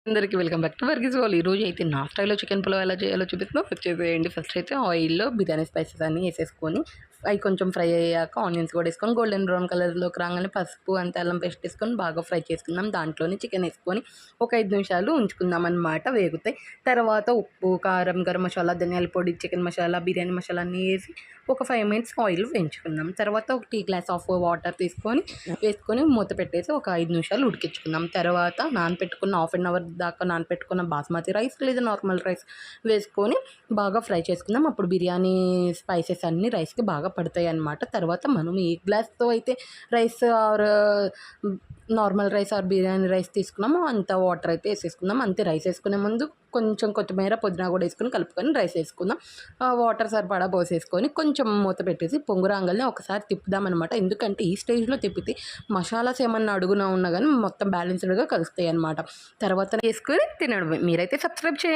అందరికీ welcome back to Verghese వాళ్ళు. ఈరోజు అయితే నా స్టైల్లో చికెన్ పులావ్ ఎలా చేయాలో చూపిస్తున్నాం. వచ్చేసేయండి. ఫస్ట్ అయితే ఆయిల్లో బిర్యానీ స్పైసెస్ అన్నీ వేసేసుకొని అవి కొంచెం ఫ్రై అయ్యాక ఆనియన్స్ కూడా వేసుకొని గోల్డెన్ బ్రౌన్ కలర్లోకి రాగానే పసుపు అంత అల్లం పేస్ట్ వేసుకొని బాగా ఫ్రై చేసుకుందాం. దాంట్లోనే చికెన్ వేసుకొని ఒక 5 నిమిషాలు ఉంచుకుందాం అన్నమాట. వేగుతాయి. తర్వాత ఉప్పు, కారం, గరం మసాలా, ధనియాల పొడి, చికెన్ మసాలా, బిర్యానీ మసాలా అన్నీ వేసి ఒక 5 మినిట్స్ ఆయిల్ వేయించుకుందాం. తర్వాత ఒక టీ గ్లాస్ ఆఫ్ వాటర్ వేసుకొని మూత పెట్టేసి ఒక 5 నిమిషాలు ఉడికించుకుందాం. తర్వాత నానపెట్టుకున్న హాఫ్ అన్ అవర్ దాకా నానపెట్టుకున్న బాస్మతి రైస్ లేదా నార్మల్ రైస్ వేసుకొని బాగా ఫ్రై చేసుకుందాం. అప్పుడు బిర్యానీ స్పైసెస్ అన్నీ రైస్కి బాగా పడతాయి అన్నమాట. తర్వాత మనం ఏ గ్లాస్తో అయితే rice or normal rice or biryani rice తీసుకున్నామో అంత వాటర్ అయితే వేసేసుకుందాం. అంతే. రైస్ వేసుకునే ముందు కొంచెం కొత్తిమీర, పుదీనా కూడా వేసుకొని కలుపుకొని రైస్ వేసుకుందాం. వాటర్ సరిపడా పోసేసుకొని కొంచెం మూత పెట్టేసి పొంగు రాగానే ఒకసారి తిప్పుదామన్నమాట. ఎందుకంటే ఈ స్టేజ్లో తిప్పితే మసాలాస్ ఏమన్నా అడుగునా ఉన్నా కానీ మొత్తం బ్యాలెన్స్డ్గా కలుస్తాయి అన్నమాట. తర్వాత వేసుకొని తినడమే. మీరైతే సబ్స్క్రైబ్ చేయండి.